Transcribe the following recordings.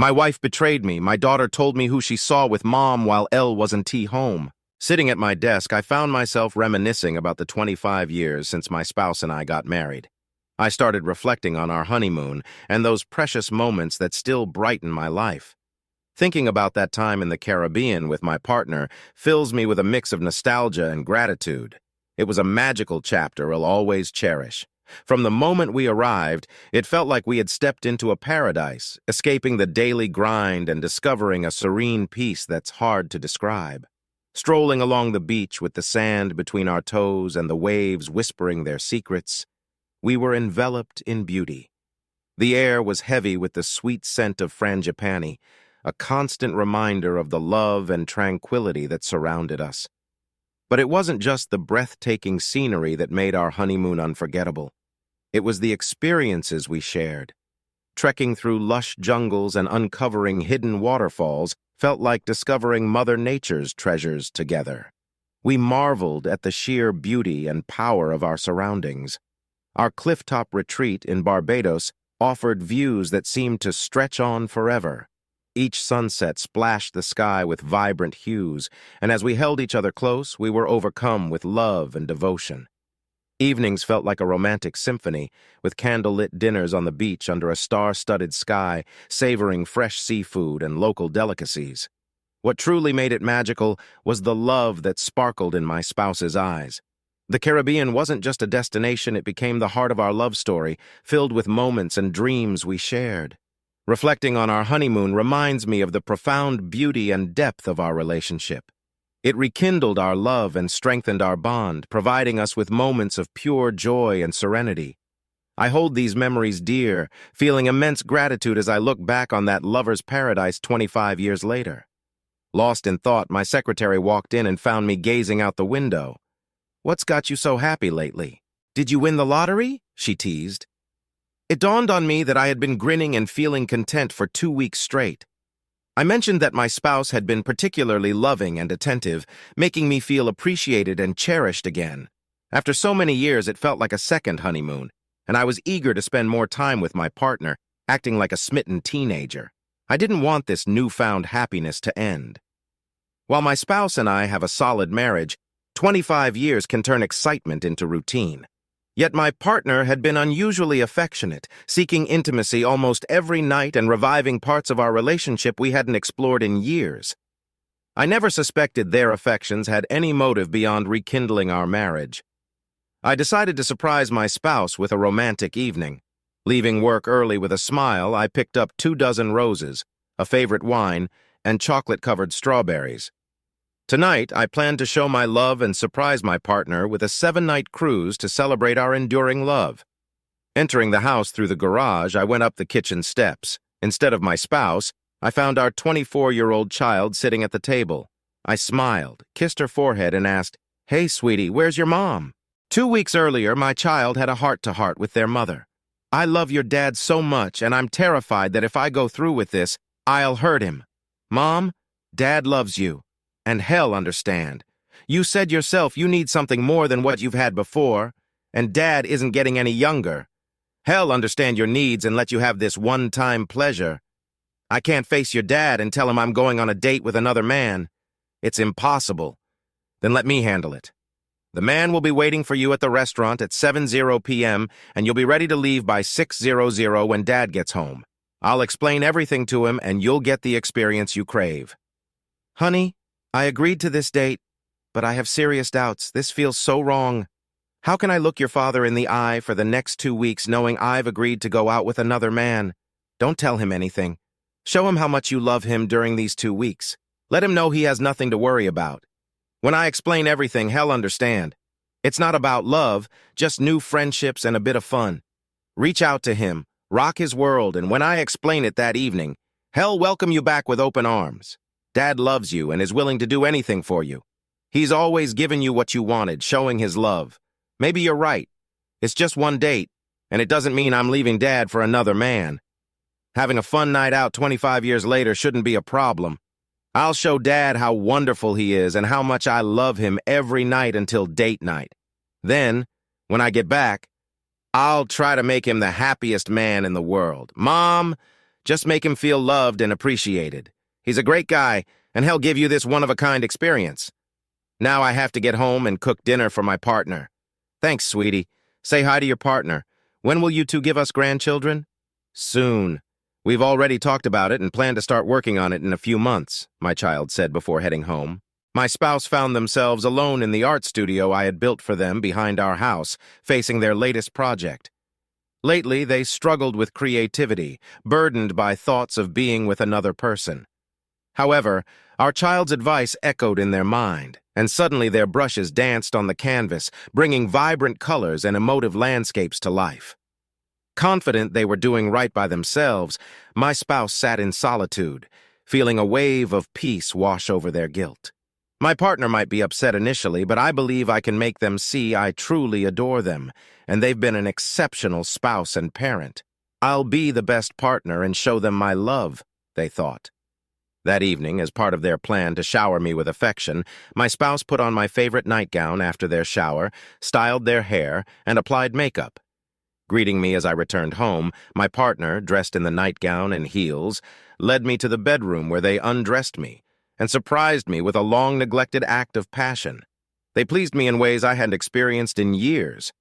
My wife betrayed me. My daughter told me who she saw with Mom while Elle wasn't home. Sitting at my desk, I found myself reminiscing about the 25 years since my spouse and I got married. I started reflecting on our honeymoon and those precious moments that still brighten my life. Thinking about that time in the Caribbean with my partner fills me with a mix of nostalgia and gratitude. It was a magical chapter I'll always cherish. From the moment we arrived, it felt like we had stepped into a paradise, escaping the daily grind and discovering a serene peace that's hard to describe. Strolling along the beach with the sand between our toes and the waves whispering their secrets, we were enveloped in beauty. The air was heavy with the sweet scent of frangipani, a constant reminder of the love and tranquility that surrounded us. But it wasn't just the breathtaking scenery that made our honeymoon unforgettable. It was the experiences we shared. Trekking through lush jungles and uncovering hidden waterfalls felt like discovering Mother Nature's treasures together. We marveled at the sheer beauty and power of our surroundings. Our clifftop retreat in Barbados offered views that seemed to stretch on forever. Each sunset splashed the sky with vibrant hues, and as we held each other close, we were overcome with love and devotion. Evenings felt like a romantic symphony, with candlelit dinners on the beach under a star-studded sky, savoring fresh seafood and local delicacies. What truly made it magical was the love that sparkled in my spouse's eyes. The Caribbean wasn't just a destination, it became the heart of our love story, filled with moments and dreams we shared. Reflecting on our honeymoon reminds me of the profound beauty and depth of our relationship. It rekindled our love and strengthened our bond, providing us with moments of pure joy and serenity. I hold these memories dear, feeling immense gratitude as I look back on that lover's paradise 25 years later. Lost in thought, my secretary walked in and found me gazing out the window. "What's got you so happy lately? Did you win the lottery?" she teased. It dawned on me that I had been grinning and feeling content for 2 weeks straight. I mentioned that my spouse had been particularly loving and attentive, making me feel appreciated and cherished again. After so many years, it felt like a second honeymoon, and I was eager to spend more time with my partner, acting like a smitten teenager. I didn't want this newfound happiness to end. While my spouse and I have a solid marriage, 25 years can turn excitement into routine. Yet my partner had been unusually affectionate, seeking intimacy almost every night and reviving parts of our relationship we hadn't explored in years. I never suspected their affections had any motive beyond rekindling our marriage. I decided to surprise my spouse with a romantic evening. Leaving work early with a smile, I picked up 24 roses, a favorite wine, and chocolate-covered strawberries. Tonight, I plan to show my love and surprise my partner with a 7-night cruise to celebrate our enduring love. Entering the house through the garage, I went up the kitchen steps. Instead of my spouse, I found our 24-year-old child sitting at the table. I smiled, kissed her forehead, and asked, "Hey, sweetie, where's your mom?" 2 weeks earlier, my child had a heart-to-heart with their mother. "I love your dad so much, and I'm terrified that if I go through with this, I'll hurt him. Mom, Dad loves you. And hell understand. You said yourself you need something more than what you've had before, and Dad isn't getting any younger. Hell understand your needs and let you have this one-time pleasure. I can't face your dad and tell him I'm going on a date with another man. It's impossible. Then let me handle it. The man will be waiting for you at the restaurant at 7:00 p.m., and you'll be ready to leave by 6:00 when Dad gets home. I'll explain everything to him, and you'll get the experience you crave." "Honey, I agreed to this date, but I have serious doubts. This feels so wrong. How can I look your father in the eye for the next 2 weeks knowing I've agreed to go out with another man? Don't tell him anything. Show him how much you love him during these 2 weeks. Let him know he has nothing to worry about. When I explain everything, he'll understand. It's not about love, just new friendships and a bit of fun. Reach out to him, rock his world, and when I explain it that evening, he'll welcome you back with open arms. Dad loves you and is willing to do anything for you. He's always given you what you wanted, showing his love. Maybe you're right. It's just one date, and it doesn't mean I'm leaving Dad for another man. Having a fun night out 25 years later shouldn't be a problem. I'll show Dad how wonderful he is and how much I love him every night until date night. Then, when I get back, I'll try to make him the happiest man in the world. Mom, Just make him feel loved and appreciated. He's a great guy, and he'll give you this one-of-a-kind experience. Now I have to get home and cook dinner for my partner. Thanks, sweetie. Say hi to your partner. When will you two give us grandchildren? Soon. We've already talked about it and plan to start working on it in a few months, my child said before heading home. My spouse found themselves alone in the art studio I had built for them behind our house, facing their latest project. Lately, they struggled with creativity, burdened by thoughts of being with another person. However, our child's advice echoed in their mind, and suddenly their brushes danced on the canvas, bringing vibrant colors and emotive landscapes to life. Confident they were doing right by themselves, my spouse sat in solitude, feeling a wave of peace wash over their guilt. My partner might be upset initially, but I believe I can make them see I truly adore them, and they've been an exceptional spouse and parent. I'll be the best partner and show them my love, they thought. That evening, as part of their plan to shower me with affection, my spouse put on my favorite nightgown after their shower, styled their hair, and applied makeup. Greeting me as I returned home, my partner, dressed in the nightgown and heels, led me to the bedroom where they undressed me and surprised me with a long-neglected act of passion. They pleased me in ways I hadn't experienced in years.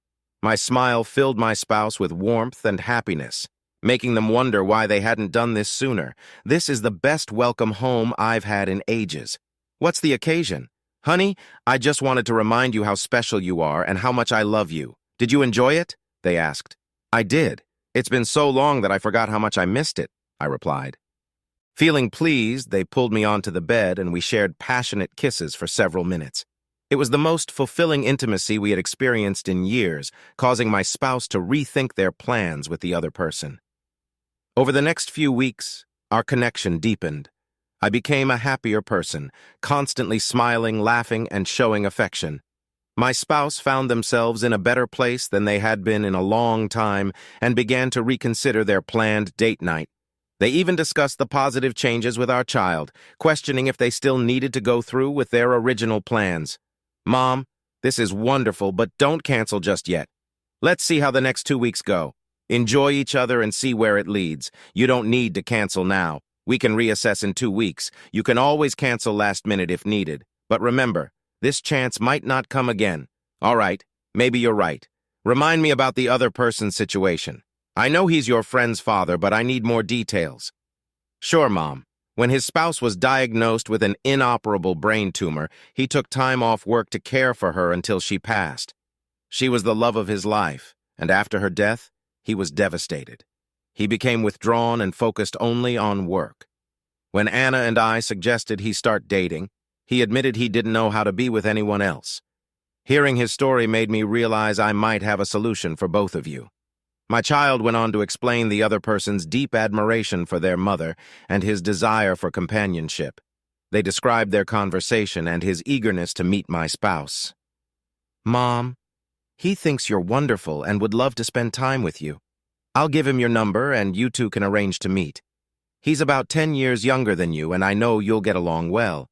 My smile filled my spouse with warmth and happiness, making them wonder why they hadn't done this sooner. This is the best welcome home I've had in ages. What's the occasion? Honey, I just wanted to remind you how special you are and how much I love you. Did you enjoy it? They asked. I did. It's been so long that I forgot how much I missed it, I replied. Feeling pleased, they pulled me onto the bed and we shared passionate kisses for several minutes. It was the most fulfilling intimacy we had experienced in years, causing my spouse to rethink their plans with the other person. Over the next few weeks, our connection deepened. I became a happier person, constantly smiling, laughing, and showing affection. My spouse found themselves in a better place than they had been in a long time and began to reconsider their planned date night. They even discussed the positive changes with our child, questioning if they still needed to go through with their original plans. Mom, this is wonderful, but don't cancel just yet. Let's see how the next 2 weeks go. Enjoy each other and see where it leads. You don't need to cancel now. We can reassess in 2 weeks. You can always cancel last minute if needed. But remember, this chance might not come again. All right, maybe you're right. Remind me about the other person's situation. I know he's your friend's father, but I need more details. Sure, Mom. When his spouse was diagnosed with an inoperable brain tumor, he took time off work to care for her until she passed. She was the love of his life, and after her death, he was devastated. He became withdrawn and focused only on work. When Anna and I suggested he start dating, he admitted he didn't know how to be with anyone else. Hearing his story made me realize I might have a solution for both of you. My child went on to explain the other person's deep admiration for their mother and his desire for companionship. They described their conversation and his eagerness to meet my spouse. Mom, he thinks you're wonderful and would love to spend time with you. I'll give him your number and you two can arrange to meet. He's about 10 years younger than you and I know you'll get along well.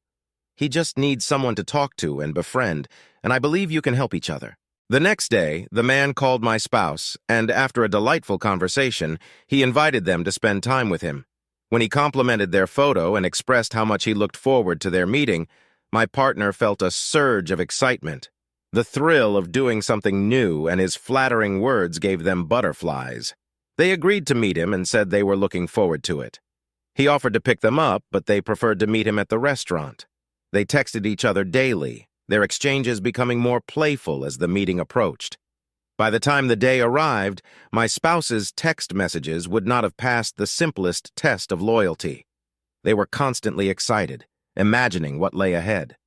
He just needs someone to talk to and befriend, and I believe you can help each other. The next day, the man called my spouse, and after a delightful conversation, he invited them to spend time with him. When he complimented their photo and expressed how much he looked forward to their meeting, my partner felt a surge of excitement. The thrill of doing something new and his flattering words gave them butterflies. They agreed to meet him and said they were looking forward to it. He offered to pick them up, but they preferred to meet him at the restaurant. They texted each other daily, their exchanges becoming more playful as the meeting approached. By the time the day arrived, my spouse's text messages would not have passed the simplest test of loyalty. They were constantly excited, imagining what lay ahead.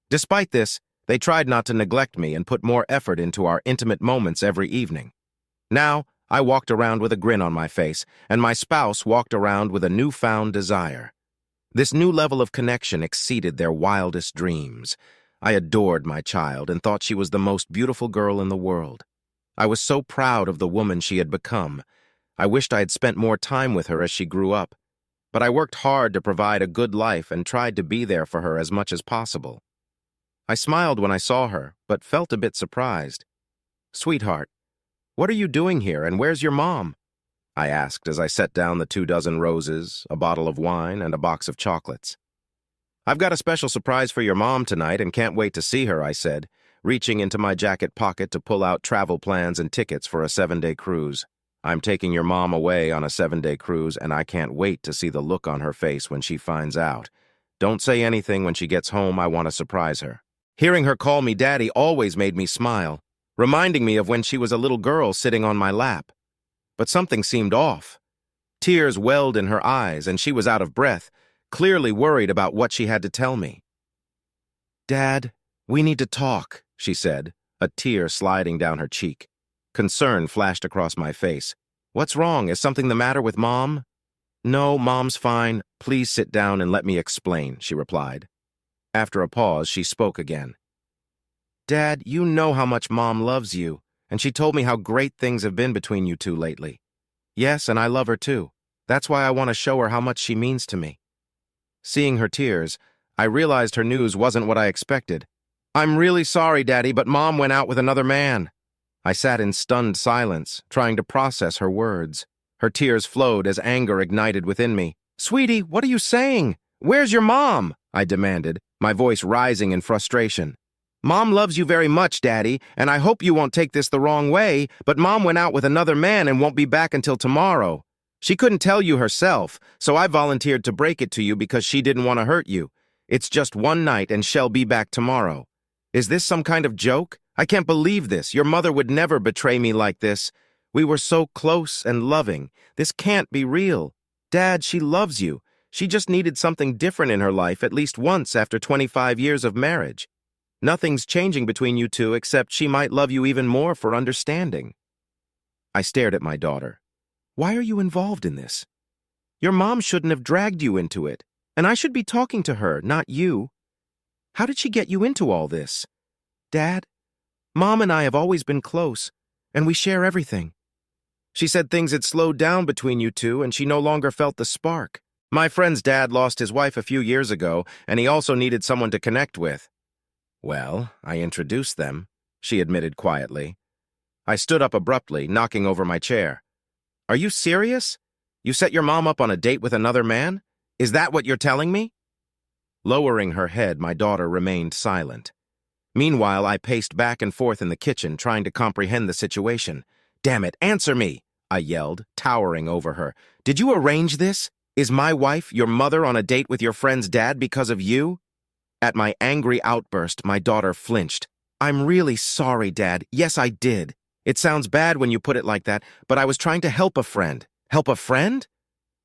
Despite this, they tried not to neglect me and put more effort into our intimate moments every evening. Now, I walked around with a grin on my face, and my spouse walked around with a newfound desire. This new level of connection exceeded their wildest dreams. I adored my child and thought she was the most beautiful girl in the world. I was so proud of the woman she had become. I wished I had spent more time with her as she grew up. But I worked hard to provide a good life and tried to be there for her as much as possible. I smiled when I saw her, but felt a bit surprised. Sweetheart, what are you doing here and where's your mom? I asked as I set down the 24 roses, a bottle of wine, and a box of chocolates. I've got a special surprise for your mom tonight and can't wait to see her, I said, reaching into my jacket pocket to pull out travel plans and tickets for a 7-day cruise. I'm taking your mom away on a 7-day cruise, and I can't wait to see the look on her face when she finds out. Don't say anything when she gets home. I want to surprise her. Hearing her call me Daddy always made me smile, reminding me of when she was a little girl sitting on my lap. But something seemed off. Tears welled in her eyes, and she was out of breath, clearly worried about what she had to tell me. "Dad, we need to talk," she said, a tear sliding down her cheek. Concern flashed across my face. "What's wrong? Is something the matter with Mom?" "No, Mom's fine. Please sit down and let me explain," she replied. After a pause, she spoke again. "Dad, you know how much Mom loves you, and she told me how great things have been between you two lately. Yes, and I love her too. That's why I want to show her how much she means to me." Seeing her tears, I realized her news wasn't what I expected. "I'm really sorry, Daddy, but Mom went out with another man." I sat in stunned silence, trying to process her words. Her tears flowed as anger ignited within me. "Sweetie, what are you saying? Where's your mom?" I demanded, my voice rising in frustration. "Mom loves you very much, Daddy, and I hope you won't take this the wrong way, but Mom went out with another man and won't be back until tomorrow. She couldn't tell you herself, so I volunteered to break it to you because she didn't want to hurt you. It's just one night and she'll be back tomorrow. Is this some kind of joke? I can't believe this. Your mother would never betray me like this. We were so close and loving. This can't be real. Dad, she loves you. She just needed something different in her life at least once after 25 years of marriage. Nothing's changing between you two except she might love you even more for understanding." I stared at my daughter. "Why are you involved in this? Your mom shouldn't have dragged you into it, and I should be talking to her, not you. How did she get you into all this? Dad, Mom and I have always been close, and we share everything. She said things had slowed down between you two, and she no longer felt the spark. My friend's dad lost his wife a few years ago, and he also needed someone to connect with." "Well, I introduced them," she admitted quietly. I stood up abruptly, knocking over my chair. "Are you serious? You set your mom up on a date with another man? Is that what you're telling me?" Lowering her head, my daughter remained silent. Meanwhile, I paced back and forth in the kitchen, trying to comprehend the situation. "Damn it, answer me!" I yelled, towering over her. "Did you arrange this? Is my wife, your mother, on a date with your friend's dad because of you?" At my angry outburst, my daughter flinched. "I'm really sorry, Dad. Yes, I did. It sounds bad when you put it like that, but I was trying to help a friend." "Help a friend?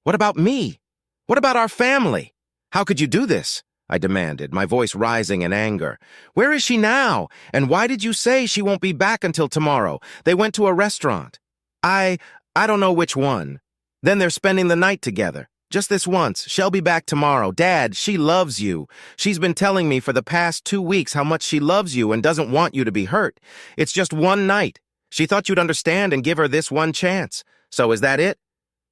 What about me? What about our family? How could you do this?" I demanded, my voice rising in anger. "Where is she now? And why did you say she won't be back until tomorrow? They went to a restaurant. I don't know which one. Then they're spending the night together. Just this once. She'll be back tomorrow. Dad, she loves you. She's been telling me for the past 2 weeks how much she loves you and doesn't want you to be hurt. It's just one night. She thought you'd understand and give her this one chance. So is that it?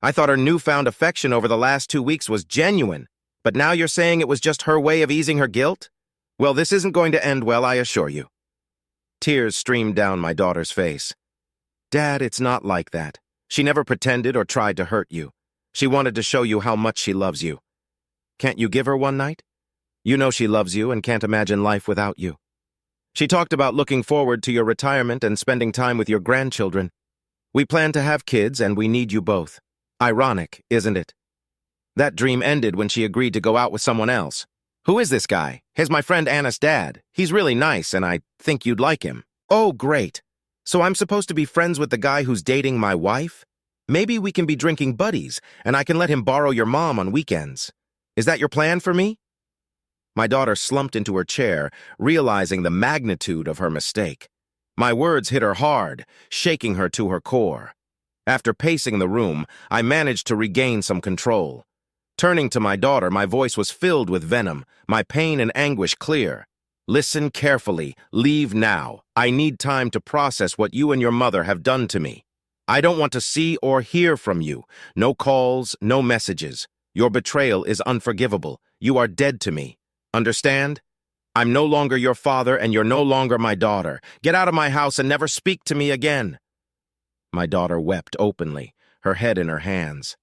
I thought her newfound affection over the last 2 weeks was genuine. But now you're saying it was just her way of easing her guilt? Well, this isn't going to end well, I assure you." Tears streamed down my daughter's face. "Dad, it's not like that. She never pretended or tried to hurt you. She wanted to show you how much she loves you. Can't you give her one night? You know she loves you and can't imagine life without you. She talked about looking forward to your retirement and spending time with your grandchildren. We plan to have kids and we need you both. Ironic, isn't it? That dream ended when she agreed to go out with someone else. Who is this guy? He's my friend Anna's dad. He's really nice and I think you'd like him." "Oh, great. So I'm supposed to be friends with the guy who's dating my wife? Maybe we can be drinking buddies, and I can let him borrow your mom on weekends. Is that your plan for me?" My daughter slumped into her chair, realizing the magnitude of her mistake. My words hit her hard, shaking her to her core. After pacing the room, I managed to regain some control. Turning to my daughter, my voice was filled with venom, my pain and anguish clear. "Listen carefully. Leave now. I need time to process what you and your mother have done to me. I don't want to see or hear from you. No calls, no messages. Your betrayal is unforgivable. You are dead to me. Understand? I'm no longer your father and you're no longer my daughter. Get out of my house and never speak to me again." My daughter wept openly, her head in her hands.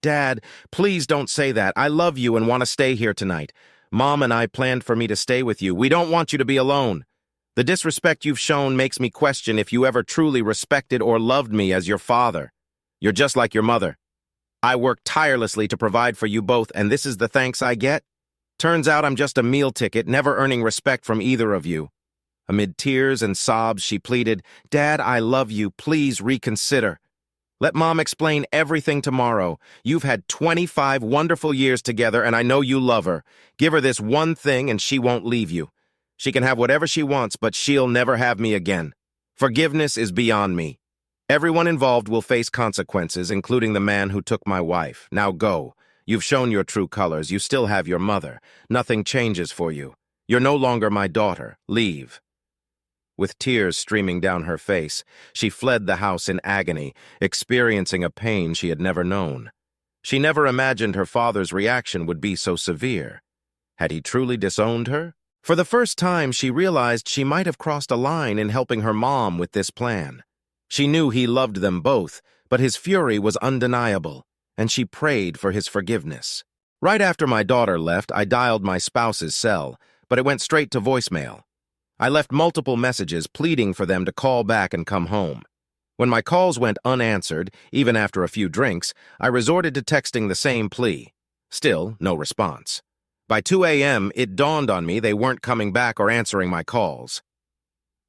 "Dad, please don't say that. I love you and want to stay here tonight. Mom and I planned for me to stay with you. We don't want you to be alone. The disrespect you've shown makes me question if you ever truly respected or loved me as your father. You're just like your mother. I worked tirelessly to provide for you both, and this is the thanks I get? Turns out I'm just a meal ticket, never earning respect from either of you." Amid tears and sobs, she pleaded, "Dad, I love you. Please reconsider. Let Mom explain everything tomorrow. You've had 25 wonderful years together, and I know you love her. Give her this one thing, and she won't leave you. She can have whatever she wants, but she'll never have me again. Forgiveness is beyond me. Everyone involved will face consequences, including the man who took my wife. Now go. You've shown your true colors. You still have your mother. Nothing changes for you. You're no longer my daughter. Leave." With tears streaming down her face, she fled the house in agony, experiencing a pain she had never known. She never imagined her father's reaction would be so severe. Had he truly disowned her? For the first time, she realized she might have crossed a line in helping her mom with this plan. She knew he loved them both, but his fury was undeniable, and she prayed for his forgiveness. Right after my daughter left, I dialed my spouse's cell, but it went straight to voicemail. I left multiple messages pleading for them to call back and come home. When my calls went unanswered, even after a few drinks, I resorted to texting the same plea. Still, no response. By 2 a.m., it dawned on me they weren't coming back or answering my calls.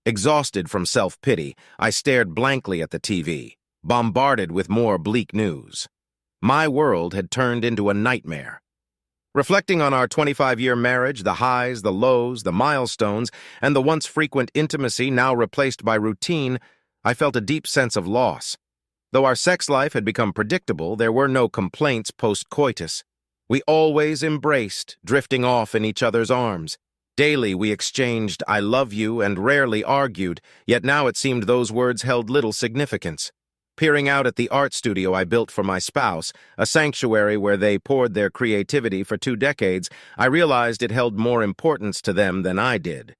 Exhausted from self-pity, I stared blankly at the TV, bombarded with more bleak news. My world had turned into a nightmare. Reflecting on our 25-year marriage, the highs, the lows, the milestones, and the once frequent intimacy now replaced by routine, I felt a deep sense of loss. Though our sex life had become predictable, there were no complaints post-coitus. We always embraced, drifting off in each other's arms. Daily we exchanged "I love you" and rarely argued, yet now it seemed those words held little significance. Peering out at the art studio I built for my spouse, a sanctuary where they poured their creativity for 2 decades, I realized it held more importance to them than I did.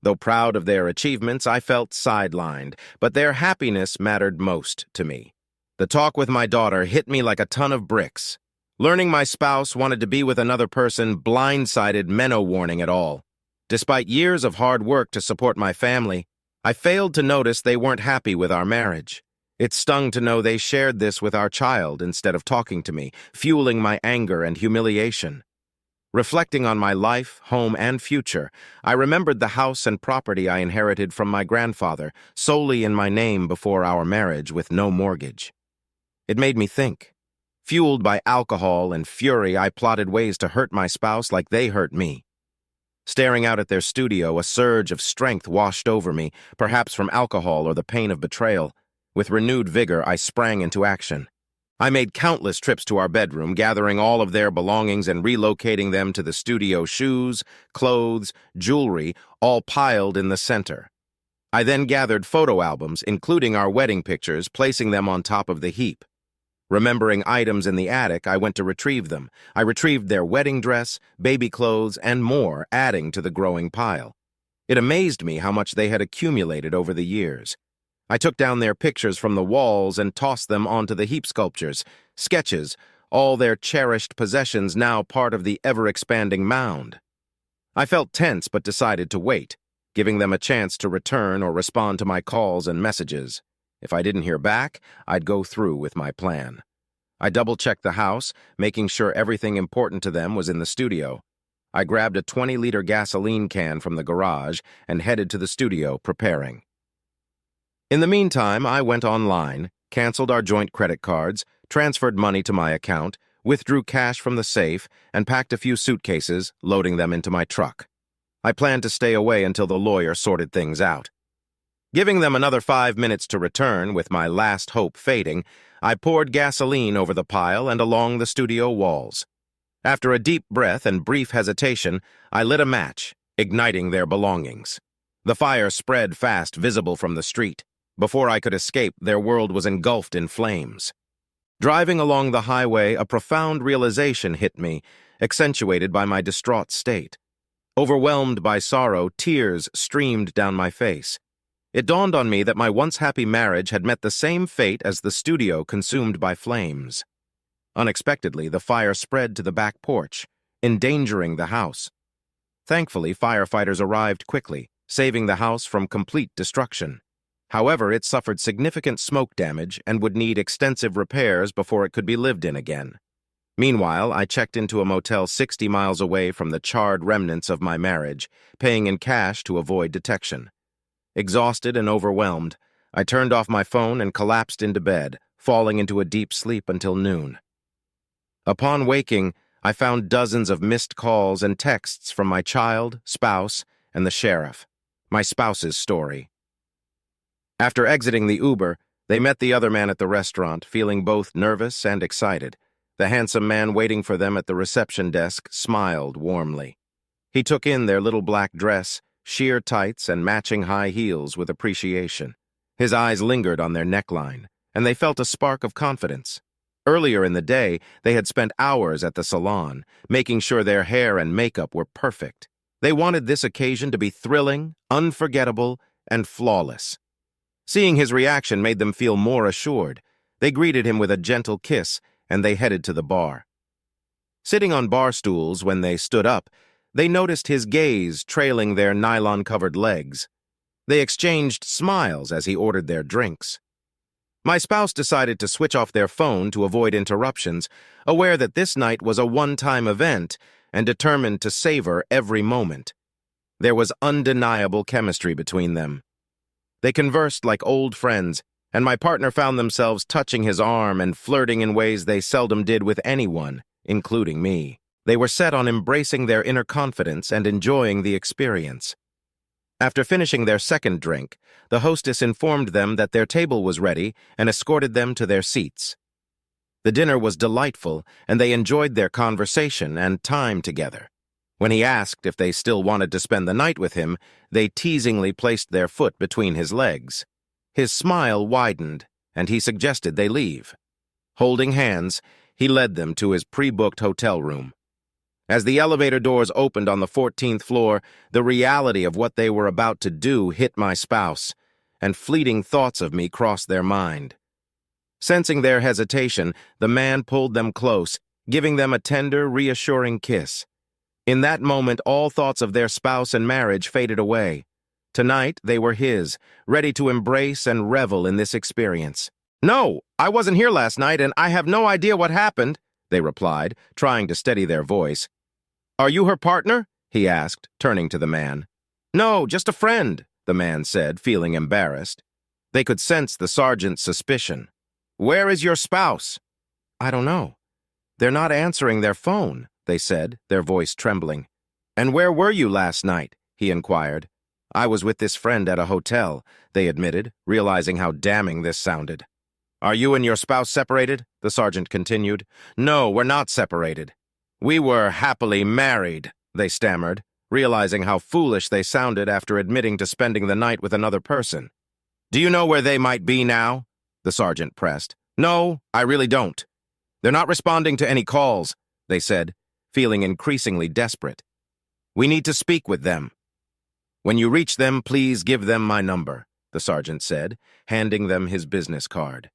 Though proud of their achievements, I felt sidelined, but their happiness mattered most to me. The talk with my daughter hit me like a ton of bricks. Learning my spouse wanted to be with another person blindsided me no warning at all. Despite years of hard work to support my family, I failed to notice they weren't happy with our marriage. It stung to know they shared this with our child instead of talking to me, fueling my anger and humiliation. Reflecting on my life, home, and future, I remembered the house and property I inherited from my grandfather, solely in my name before our marriage with no mortgage. It made me think. Fueled by alcohol and fury, I plotted ways to hurt my spouse like they hurt me. Staring out at their studio, a surge of strength washed over me, perhaps from alcohol or the pain of betrayal. With renewed vigor, I sprang into action. I made countless trips to our bedroom, gathering all of their belongings and relocating them to the studio: shoes, clothes, jewelry, all piled in the center. I then gathered photo albums, including our wedding pictures, placing them on top of the heap. Remembering items in the attic, I went to retrieve them. I retrieved their wedding dress, baby clothes, and more, adding to the growing pile. It amazed me how much they had accumulated over the years. I took down their pictures from the walls and tossed them onto the heap sculptures, sketches, all their cherished possessions now part of the ever-expanding mound. I felt tense but decided to wait, giving them a chance to return or respond to my calls and messages. If I didn't hear back, I'd go through with my plan. I double-checked the house, making sure everything important to them was in the studio. I grabbed a 20-liter gasoline can from the garage and headed to the studio, preparing. In the meantime, I went online, canceled our joint credit cards, transferred money to my account, withdrew cash from the safe, and packed a few suitcases, loading them into my truck. I planned to stay away until the lawyer sorted things out. Giving them another 5 minutes to return, with my last hope fading, I poured gasoline over the pile and along the studio walls. After a deep breath and brief hesitation, I lit a match, igniting their belongings. The fire spread fast, visible from the street. Before I could escape, their world was engulfed in flames. Driving along the highway, a profound realization hit me, accentuated by my distraught state. Overwhelmed by sorrow, tears streamed down my face. It dawned on me that my once happy marriage had met the same fate as the studio consumed by flames. Unexpectedly, the fire spread to the back porch, endangering the house. Thankfully, firefighters arrived quickly, saving the house from complete destruction. However, it suffered significant smoke damage and would need extensive repairs before it could be lived in again. Meanwhile, I checked into a motel 60 miles away from the charred remnants of my marriage, paying in cash to avoid detection. Exhausted and overwhelmed, I turned off my phone and collapsed into bed, falling into a deep sleep until noon. Upon waking, I found dozens of missed calls and texts from my child, spouse, and the sheriff. My spouse's story. After exiting the Uber, they met the other man at the restaurant, feeling both nervous and excited. The handsome man waiting for them at the reception desk smiled warmly. He took in their little black dress, sheer tights, and matching high heels with appreciation. His eyes lingered on their neckline, and they felt a spark of confidence. Earlier in the day, they had spent hours at the salon, making sure their hair and makeup were perfect. They wanted this occasion to be thrilling, unforgettable, and flawless. Seeing his reaction made them feel more assured. They greeted him with a gentle kiss, and they headed to the bar. Sitting on bar stools when they stood up, they noticed his gaze trailing their nylon-covered legs. They exchanged smiles as he ordered their drinks. My spouse decided to switch off their phone to avoid interruptions, aware that this night was a one-time event and determined to savor every moment. There was undeniable chemistry between them. They conversed like old friends, and my partner found themselves touching his arm and flirting in ways they seldom did with anyone, including me. They were set on embracing their inner confidence and enjoying the experience. After finishing their second drink, the hostess informed them that their table was ready and escorted them to their seats. The dinner was delightful, and they enjoyed their conversation and time together. When he asked if they still wanted to spend the night with him, they teasingly placed their foot between his legs. His smile widened, and he suggested they leave. Holding hands, he led them to his pre-booked hotel room. As the elevator doors opened on the 14th floor, the reality of what they were about to do hit my spouse, and fleeting thoughts of me crossed their mind. Sensing their hesitation, the man pulled them close, giving them a tender, reassuring kiss. In that moment, all thoughts of their spouse and marriage faded away. Tonight, they were his, ready to embrace and revel in this experience. "No, I wasn't here last night, and I have no idea what happened," they replied, trying to steady their voice. "Are you her partner?" he asked, turning to the man. "No, just a friend," the man said, feeling embarrassed. They could sense the sergeant's suspicion. "Where is your spouse?" "I don't know. They're not answering their phone," they said, their voice trembling. "And where were you last night?" he inquired. "I was with this friend at a hotel," they admitted, realizing how damning this sounded. "Are you and your spouse separated?" the sergeant continued. "No, we're not separated. We were happily married," they stammered, realizing how foolish they sounded after admitting to spending the night with another person. "Do you know where they might be now?" the sergeant pressed. "No, I really don't. They're not responding to any calls," they said, feeling increasingly desperate. "We need to speak with them." "When you reach them, please give them my number," the sergeant said, handing them his business card.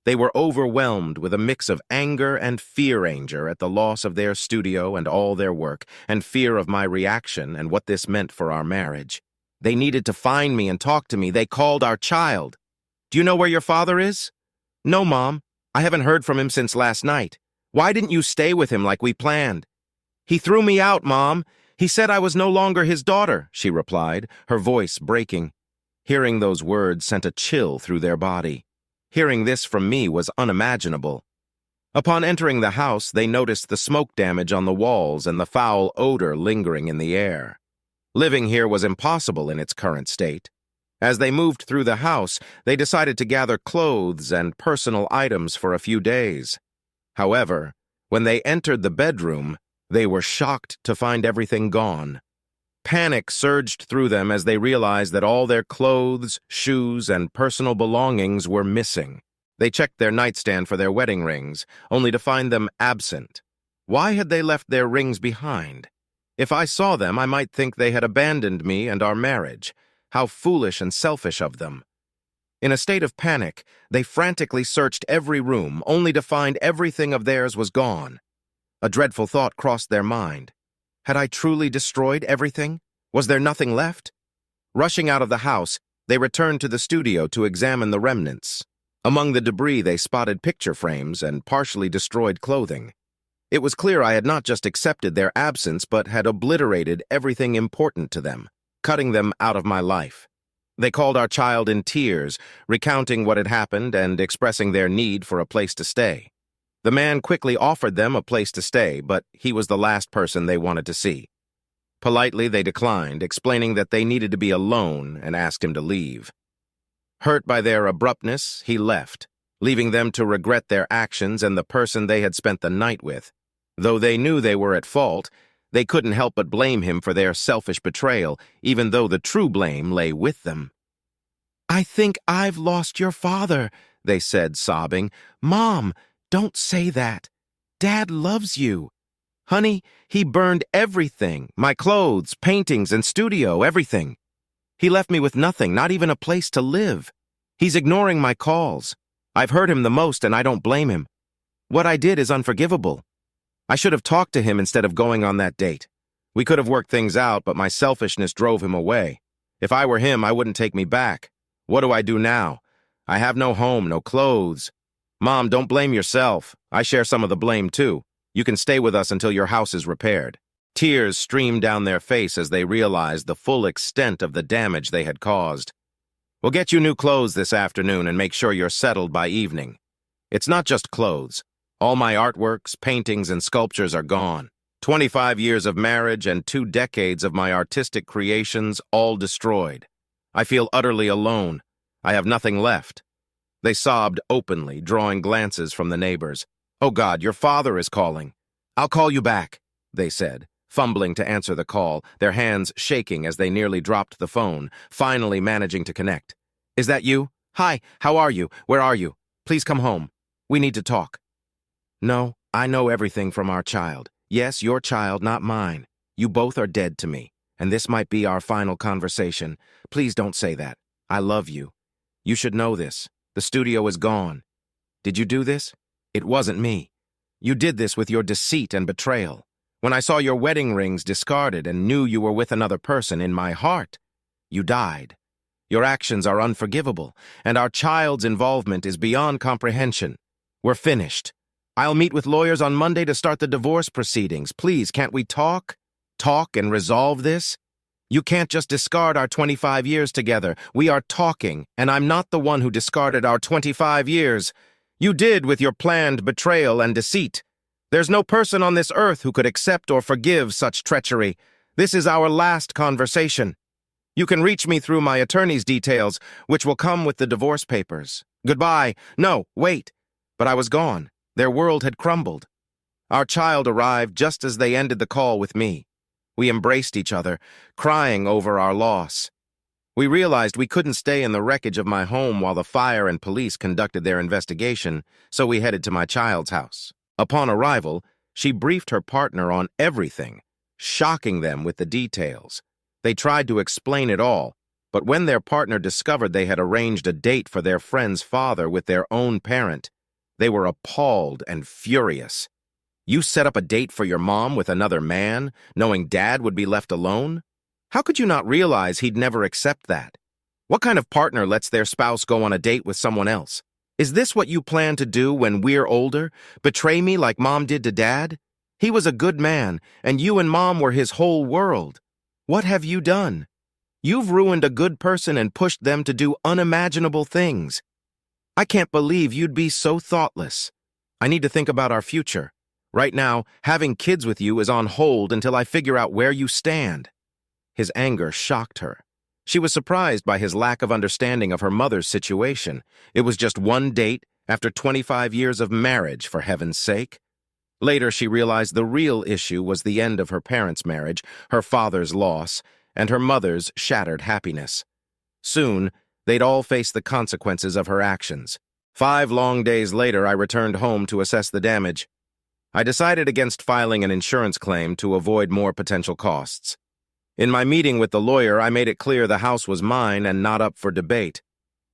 They were overwhelmed with a mix of anger and fear-anger at the loss of their studio and all their work, and fear of my reaction and what this meant for our marriage. They needed to find me and talk to me. They called our child. "Do you know where your father is?" "No, Mom. I haven't heard from him since last night. Why didn't you stay with him like we planned?" "He threw me out, Mom. He said I was no longer his daughter," she replied, her voice breaking. Hearing those words sent a chill through their body. Hearing this from me was unimaginable. Upon entering the house, they noticed the smoke damage on the walls and the foul odor lingering in the air. Living here was impossible in its current state. As they moved through the house, they decided to gather clothes and personal items for a few days. However, when they entered the bedroom, they were shocked to find everything gone. Panic surged through them as they realized that all their clothes, shoes, and personal belongings were missing. They checked their nightstand for their wedding rings, only to find them absent. Why had they left their rings behind? If I saw them, I might think they had abandoned me and our marriage. How foolish and selfish of them. In a state of panic, they frantically searched every room, only to find everything of theirs was gone. A dreadful thought crossed their mind. Had I truly destroyed everything? Was there nothing left? Rushing out of the house, they returned to the studio to examine the remnants. Among the debris, they spotted picture frames and partially destroyed clothing. It was clear I had not just accepted their absence, but had obliterated everything important to them, cutting them out of my life. They called our child in tears, recounting what had happened and expressing their need for a place to stay. The man quickly offered them a place to stay, but he was the last person they wanted to see. Politely, they declined, explaining that they needed to be alone and asked him to leave. Hurt by their abruptness, he left, leaving them to regret their actions and the person they had spent the night with. Though they knew they were at fault, they couldn't help but blame him for their selfish betrayal, even though the true blame lay with them. "I think I've lost your father," they said, sobbing. "Mom, don't say that. Dad loves you. Honey, he burned everything, my clothes, paintings, and studio, everything. He left me with nothing, not even a place to live. He's ignoring my calls. I've hurt him the most, and I don't blame him. What I did is unforgivable. I should have talked to him instead of going on that date. We could have worked things out, but my selfishness drove him away. If I were him, I wouldn't take me back. What do I do now? I have no home, no clothes. Mom, don't blame yourself. I share some of the blame, too. You can stay with us until your house is repaired." Tears streamed down their face as they realized the full extent of the damage they had caused. "We'll get you new clothes this afternoon and make sure you're settled by evening. It's not just clothes. All my artworks, paintings, and sculptures are gone. 25 years of marriage and 2 decades of my artistic creations all destroyed. I feel utterly alone. I have nothing left." They sobbed openly, drawing glances from the neighbors. "Oh God, your father is calling." "I'll call you back," they said, fumbling to answer the call, their hands shaking as they nearly dropped the phone, finally managing to connect. "Is that you? Hi, how are you? Where are you? Please come home. We need to talk." "No, I know everything from our child. Yes, your child, not mine. You both are dead to me, and this might be our final conversation. Please don't say that. I love you. You should know this. The studio is gone. Did you do this? It wasn't me. You did this with your deceit and betrayal. When I saw your wedding rings discarded and knew you were with another person in my heart, you died. Your actions are unforgivable, and our child's involvement is beyond comprehension. We're finished. I'll meet with lawyers on Monday to start the divorce proceedings. Please, can't we talk? Talk and resolve this? You can't just discard our 25 years together. We are talking, and I'm not the one who discarded our 25 years. You did with your planned betrayal and deceit. There's no person on this earth who could accept or forgive such treachery. This is our last conversation. You can reach me through my attorney's details, which will come with the divorce papers. Goodbye. No, wait. But I was gone. Their world had crumbled. Our child arrived just as they ended the call with me. We embraced each other, crying over our loss. We realized we couldn't stay in the wreckage of my home while the fire and police conducted their investigation, so we headed to my child's house. Upon arrival, she briefed her partner on everything, shocking them with the details. They tried to explain it all, but when their partner discovered they had arranged a date for their friend's father with their own parent, they were appalled and furious. You set up a date for your mom with another man, knowing Dad would be left alone? How could you not realize he'd never accept that? What kind of partner lets their spouse go on a date with someone else? Is this what you plan to do when we're older? Betray me like Mom did to Dad? He was a good man, and you and Mom were his whole world. What have you done? You've ruined a good person and pushed them to do unimaginable things. I can't believe you'd be so thoughtless. I need to think about our future. Right now, having kids with you is on hold until I figure out where you stand." His anger shocked her. She was surprised by his lack of understanding of her mother's situation. It was just one date after 25 years of marriage, for heaven's sake. Later, she realized the real issue was the end of her parents' marriage, her father's loss, and her mother's shattered happiness. Soon, they'd all face the consequences of her actions. 5 long days later, I returned home to assess the damage. I decided against filing an insurance claim to avoid more potential costs. In my meeting with the lawyer, I made it clear the house was mine and not up for debate.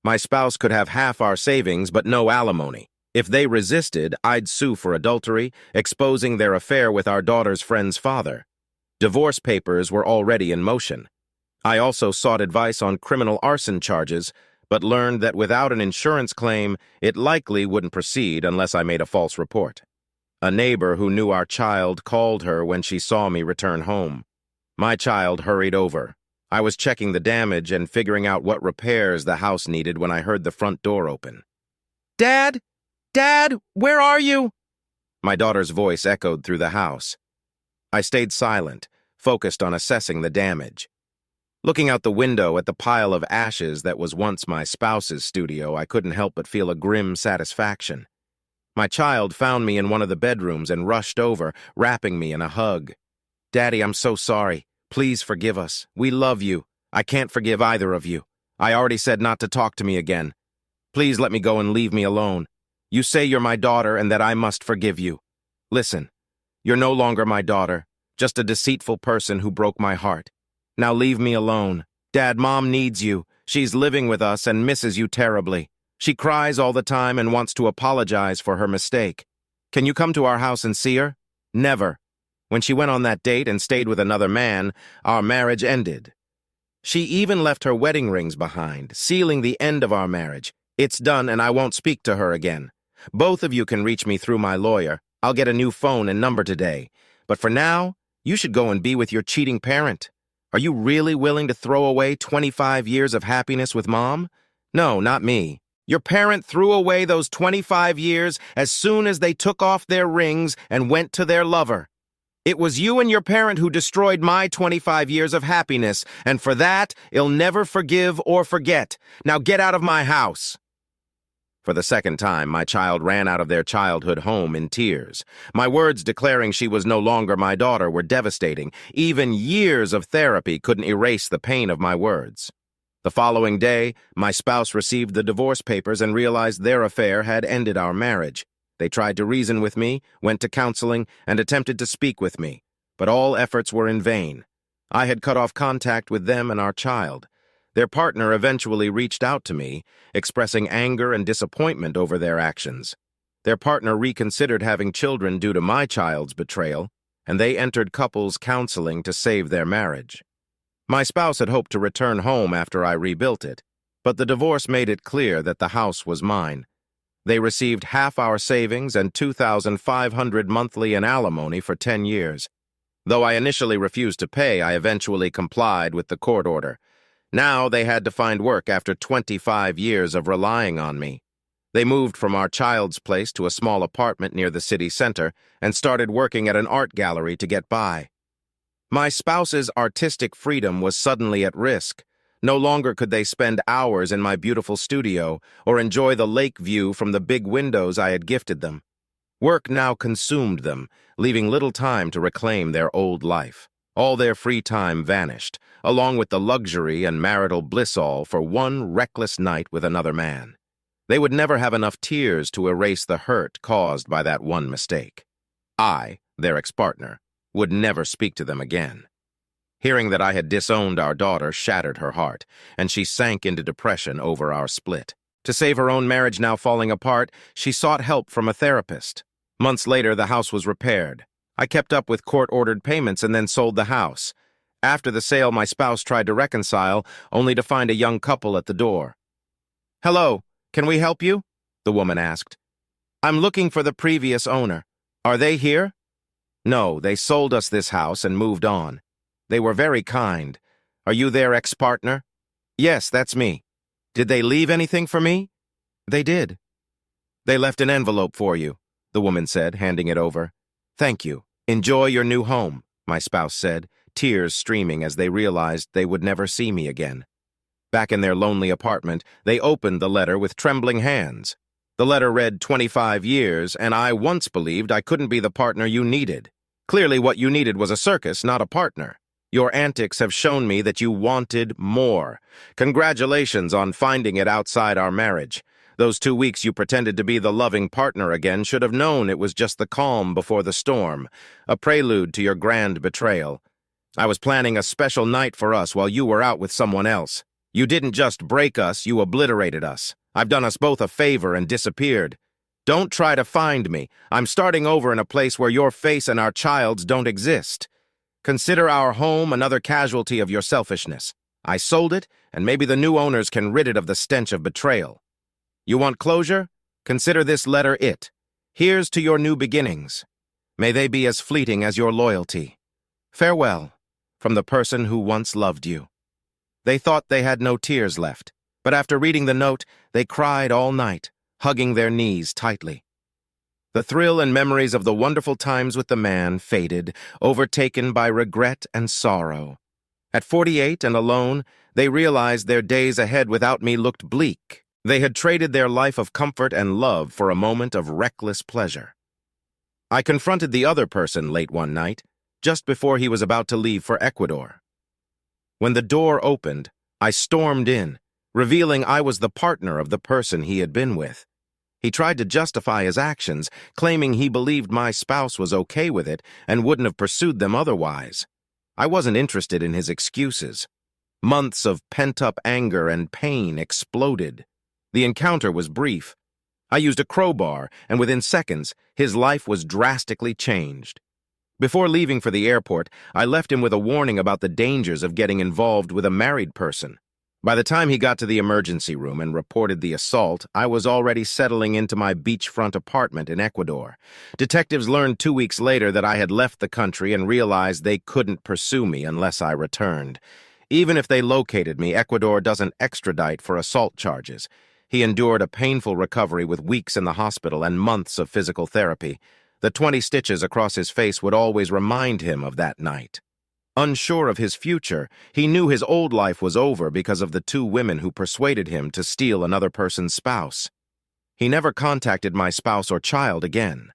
My spouse could have half our savings, but no alimony. If they resisted, I'd sue for adultery, exposing their affair with our daughter's friend's father. Divorce papers were already in motion. I also sought advice on criminal arson charges, but learned that without an insurance claim, it likely wouldn't proceed unless I made a false report. A neighbor who knew our child called her when she saw me return home. My child hurried over. I was checking the damage and figuring out what repairs the house needed when I heard the front door open. "Dad? Dad, where are you?" My daughter's voice echoed through the house. I stayed silent, focused on assessing the damage. Looking out the window at the pile of ashes that was once my spouse's studio, I couldn't help but feel a grim satisfaction. My child found me in one of the bedrooms and rushed over, wrapping me in a hug. "Daddy, I'm so sorry. Please forgive us. We love you. I can't forgive either of you. I already said not to talk to me again. Please let me go and leave me alone. You say you're my daughter and that I must forgive you. Listen, you're no longer my daughter, just a deceitful person who broke my heart. Now leave me alone. Dad, Mom needs you. She's living with us and misses you terribly. She cries all the time and wants to apologize for her mistake. Can you come to our house and see her?" "Never. When she went on that date and stayed with another man, our marriage ended. She even left her wedding rings behind, sealing the end of our marriage. It's done and I won't speak to her again. Both of you can reach me through my lawyer. I'll get a new phone and number today. But for now, you should go and be with your cheating parent. Are you really willing to throw away 25 years of happiness with Mom? No, not me. Your parent threw away those 25 years as soon as they took off their rings and went to their lover. It was you and your parent who destroyed my 25 years of happiness, and for that, you'll never forgive or forget. Now get out of my house." For the second time, my child ran out of their childhood home in tears. My words declaring she was no longer my daughter were devastating. Even years of therapy couldn't erase the pain of my words. The following day, my spouse received the divorce papers and realized their affair had ended our marriage. They tried to reason with me, went to counseling, and attempted to speak with me, but all efforts were in vain. I had cut off contact with them and our child. Their partner eventually reached out to me, expressing anger and disappointment over their actions. Their partner reconsidered having children due to my child's betrayal, and they entered couples counseling to save their marriage. My spouse had hoped to return home after I rebuilt it, but the divorce made it clear that the house was mine. They received half our savings and $2,500 monthly in alimony for 10 years. Though I initially refused to pay, I eventually complied with the court order. Now they had to find work after 25 years of relying on me. They moved from our child's place to a small apartment near the city center and started working at an art gallery to get by. My spouse's artistic freedom was suddenly at risk. No longer could they spend hours in my beautiful studio or enjoy the lake view from the big windows I had gifted them. Work now consumed them, leaving little time to reclaim their old life. All their free time vanished, along with the luxury and marital bliss all for one reckless night with another man. They would never have enough tears to erase the hurt caused by that one mistake. I, their ex-partner, would never speak to them again. Hearing that I had disowned our daughter shattered her heart, and she sank into depression over our split. To save her own marriage now falling apart, she sought help from a therapist. Months later, the house was repaired. I kept up with court-ordered payments and then sold the house. After the sale, my spouse tried to reconcile, only to find a young couple at the door. "Hello, can we help you?" the woman asked. "I'm looking for the previous owner. Are they here?" "No, they sold us this house and moved on. They were very kind. Are you their ex-partner?" "Yes, that's me. Did they leave anything for me?" "They did." "They left an envelope for you," the woman said, handing it over. "Thank you. Enjoy your new home," my spouse said, tears streaming as they realized they would never see me again. Back in their lonely apartment, they opened the letter with trembling hands. The letter read, "25 years, and I once believed I couldn't be the partner you needed. Clearly what you needed was a circus, not a partner. Your antics have shown me that you wanted more. Congratulations on finding it outside our marriage. Those 2 weeks you pretended to be the loving partner again should have known it was just the calm before the storm, a prelude to your grand betrayal. I was planning a special night for us while you were out with someone else. You didn't just break us, you obliterated us. I've done us both a favor and disappeared. Don't try to find me. I'm starting over in a place where your face and our child's don't exist. Consider our home another casualty of your selfishness. I sold it, and maybe the new owners can rid it of the stench of betrayal. You want closure? Consider this letter it. Here's to your new beginnings. May they be as fleeting as your loyalty. Farewell, from the person who once loved you. They thought they had no tears left, but after reading the note, they cried all night, hugging their knees tightly. The thrill and memories of the wonderful times with the man faded, overtaken by regret and sorrow. At 48 and alone, they realized their days ahead without me looked bleak. They had traded their life of comfort and love for a moment of reckless pleasure. I confronted the other person late one night, just before he was about to leave for Ecuador. When the door opened, I stormed in, revealing I was the partner of the person he had been with. He tried to justify his actions, claiming he believed my spouse was okay with it and wouldn't have pursued them otherwise. I wasn't interested in his excuses. Months of pent-up anger and pain exploded. The encounter was brief. I used a crowbar, and within seconds, his life was drastically changed. Before leaving for the airport, I left him with a warning about the dangers of getting involved with a married person. By the time he got to the emergency room and reported the assault, I was already settling into my beachfront apartment in Ecuador. Detectives learned 2 weeks later that I had left the country and realized they couldn't pursue me unless I returned. Even if they located me, Ecuador doesn't extradite for assault charges. He endured a painful recovery with weeks in the hospital and months of physical therapy. The 20 stitches across his face would always remind him of that night. Unsure of his future, he knew his old life was over because of the 2 women who persuaded him to steal another person's spouse. He never contacted my spouse or child again.